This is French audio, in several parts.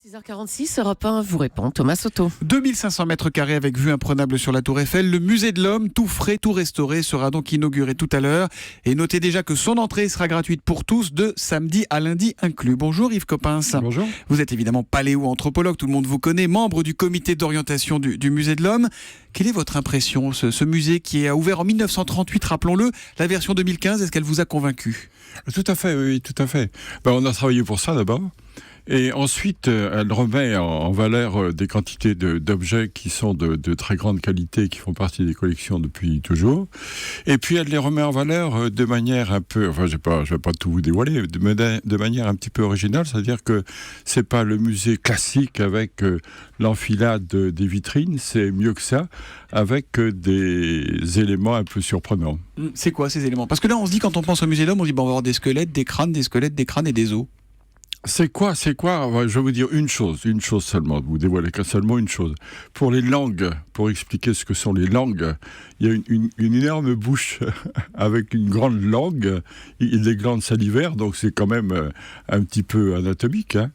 6h46, Europe 1 vous répond, Thomas Soto. 2500 mètres carrés avec vue imprenable sur la Tour Eiffel. Le musée de l'Homme, tout frais, tout restauré, sera donc inauguré tout à l'heure. Et notez déjà que son entrée sera gratuite pour tous de samedi à lundi inclus. Bonjour Yves Coppens. Bonjour. Vous êtes évidemment paléo-anthropologue, tout le monde vous connaît, membre du comité d'orientation du musée de l'Homme. Quelle est votre impression, ce musée qui a ouvert en 1938, rappelons-le, la version 2015, est-ce qu'elle vous a convaincu ? Tout à fait, oui, tout à fait. On a travaillé pour ça d'abord. Et ensuite, elle remet en valeur des quantités d'objets qui sont de très grande qualité, qui font partie des collections depuis toujours. Et puis, elle les remet en valeur de manière un peu, enfin, je vais pas tout vous dévoiler, de manière un petit peu originale, c'est-à-dire que c'est pas le musée classique avec l'enfilade des vitrines, c'est mieux que ça, avec des éléments un peu surprenants. C'est quoi ces éléments ? Parce que là, on se dit, quand on pense au musée de l'Homme, on se dit, on va avoir des squelettes, des crânes, des squelettes, des crânes et des os. C'est quoi ? Je vais vous dire une chose seulement, vous dévoilez seulement une chose. Pour les langues, pour expliquer ce que sont les langues, il y a une énorme bouche avec une grande langue, des glandes salivaires, donc c'est quand même un petit peu anatomique, hein.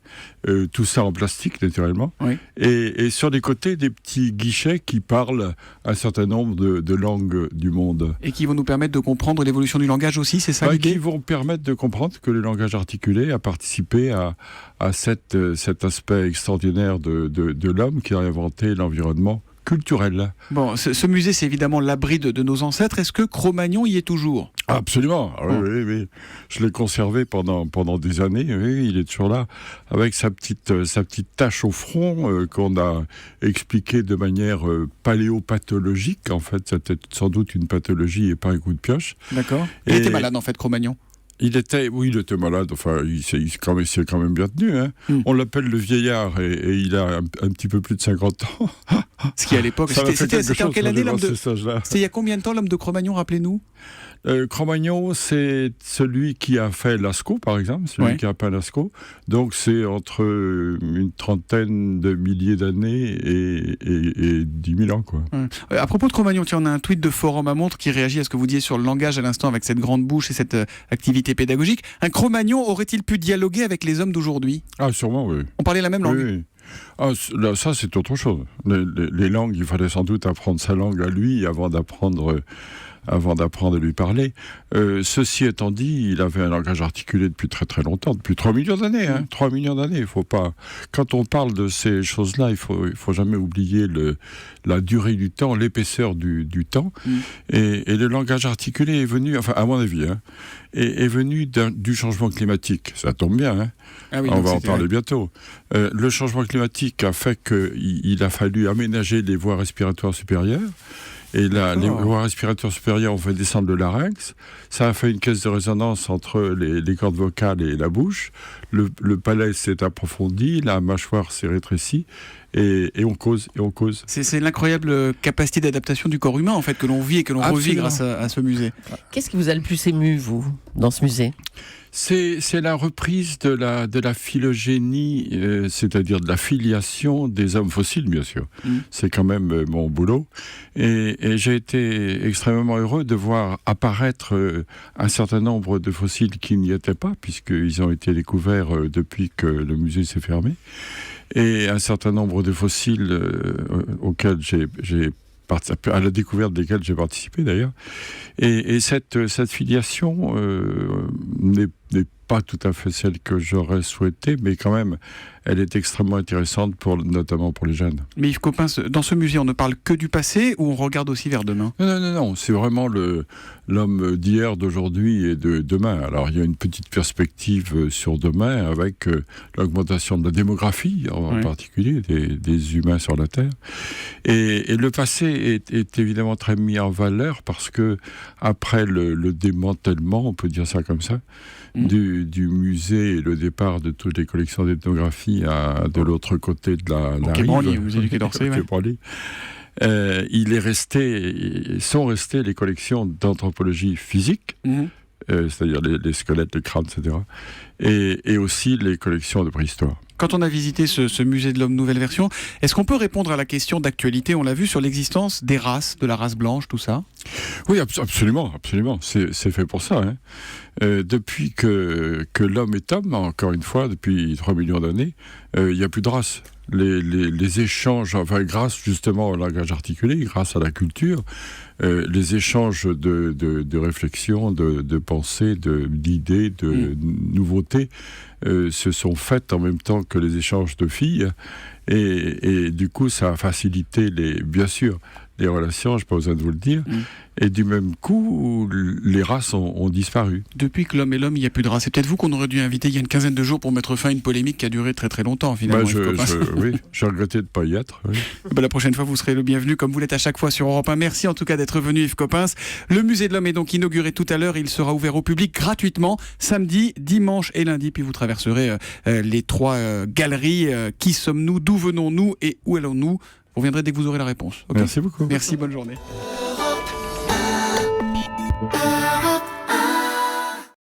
Tout ça en plastique naturellement. Oui. Et sur les côtés, des petits guichets qui parlent un certain nombre de langues du monde. Et qui vont nous permettre de comprendre l'évolution du langage aussi, c'est ça l'idée ? Qui vont permettre de comprendre que le langage articulé a participé à cet aspect extraordinaire de l'homme qui a inventé l'environnement culturel. Bon, ce musée, c'est évidemment l'abri de nos ancêtres. Est-ce que Cro-Magnon y est toujours ? Absolument, oui. Je l'ai conservé pendant des années, oui, il est toujours là, avec sa petite tache au front qu'on a expliquée de manière paléopathologique. En fait, c'était sans doute une pathologie et pas un coup de pioche. D'accord. Il était malade, en fait, Cro-Magnon. Il était malade, enfin, il s'est quand même bien tenu, hein. On l'appelle le vieillard et il a un petit peu plus de 50 ans. Ce qui, à l'époque, c'était en quelle année l'homme de... C'était il y a combien de temps l'homme de Cro-Magnon, rappelez-nous ? Cro-Magnon, c'est celui qui a fait Lascaux, par exemple, qui a peint Lascaux. Donc c'est entre une trentaine de milliers d'années et 10 000 ans, quoi. À propos de Cro-Magnon, tiens, on a un tweet de Forum à Montre qui réagit à ce que vous disiez sur le langage à l'instant avec cette grande bouche et cette activité pédagogique. Un Cro-Magnon aurait-il pu dialoguer avec les hommes d'aujourd'hui ? Ah, sûrement, oui. On parlait la même langue ? Oui. Ah, là, ça, c'est autre chose. Les langues, il fallait sans doute apprendre sa langue à lui avant d'apprendre à lui parler. Ceci étant dit, il avait un langage articulé depuis très très longtemps, depuis 3 millions d'années. 3 millions d'années, il faut pas... Quand on parle de ces choses-là, il faut jamais oublier la durée du temps, l'épaisseur du temps. Et le langage articulé est venu, enfin à mon avis, est venu du changement climatique. Ça tombe bien, hein. Ah oui, on va en parler bientôt. Le changement climatique a fait qu'il a fallu aménager les voies respiratoires supérieures. Et les voies respiratoires supérieures ont fait descendre le larynx. Ça a fait une caisse de résonance entre les cordes vocales et la bouche. Le palais s'est approfondi, la mâchoire s'est rétrécie. Et on cause. C'est l'incroyable capacité d'adaptation du corps humain, en fait, que l'on vit et que l'on revit grâce à ce musée. Qu'est-ce qui vous a le plus ému, vous, dans ce musée ? C'est la reprise de la phylogénie, c'est-à-dire de la filiation des hommes fossiles, bien sûr. C'est quand même mon boulot. Et j'ai été extrêmement heureux de voir apparaître un certain nombre de fossiles qui n'y étaient pas, puisqu'ils ont été découverts depuis que le musée s'est fermé. Et un certain nombre de fossiles auxquels à la découverte desquels j'ai participé d'ailleurs. Et cette filiation n'est pas tout à fait celle que j'aurais souhaité, mais quand même, elle est extrêmement intéressante, notamment pour les jeunes. Mais Yves Coppens, dans ce musée, on ne parle que du passé ou on regarde aussi vers demain ? Non, c'est vraiment l'homme d'hier, d'aujourd'hui et de demain. Alors, il y a une petite perspective sur demain avec l'augmentation de la démographie, en particulier, des humains sur la Terre. Et le passé est évidemment très mis en valeur parce que après le démantèlement, on peut dire ça comme ça, du musée et le départ de toutes les collections d'ethnographie de l'autre côté de la rive, au musée du Quai d'Orsay, sont restées les collections d'anthropologie physique, c'est-à-dire les squelettes, les crânes, etc., et aussi les collections de préhistoire. Quand on a visité ce musée de l'homme nouvelle version, est-ce qu'on peut répondre à la question d'actualité, on l'a vu, sur l'existence des races, de la race blanche, tout ça? Oui, absolument. C'est fait pour ça. Depuis que l'homme est homme, encore une fois, depuis 3 millions d'années, il n'y a plus de race. Les échanges, enfin, grâce justement au langage articulé, grâce à la culture, les échanges de réflexion, de pensée, d'idées, de nouveautés se sont faits en même temps que les échanges de filles. Et du coup, ça a facilité, bien sûr, les relations, je n'ai pas besoin de vous le dire. Et du même coup, les races ont disparu. Depuis que l'homme est l'homme, il n'y a plus de race. C'est peut-être vous qu'on aurait dû inviter il y a une quinzaine de jours pour mettre fin à une polémique qui a duré très très longtemps, finalement. Oui, j'ai regretté de ne pas y être. Oui. La prochaine fois, vous serez le bienvenu, comme vous l'êtes à chaque fois sur Europe 1. Merci en tout cas d'être venu, Yves Coppens. Le musée de l'homme est donc inauguré tout à l'heure. Il sera ouvert au public gratuitement samedi, dimanche et lundi. Puis vous traverserez les 3 galeries. Qui sommes-nous? D'où venons-nous? Et où allons-nous? Vous reviendrez dès que vous aurez la réponse. Okay. Merci beaucoup. Merci, bonne journée.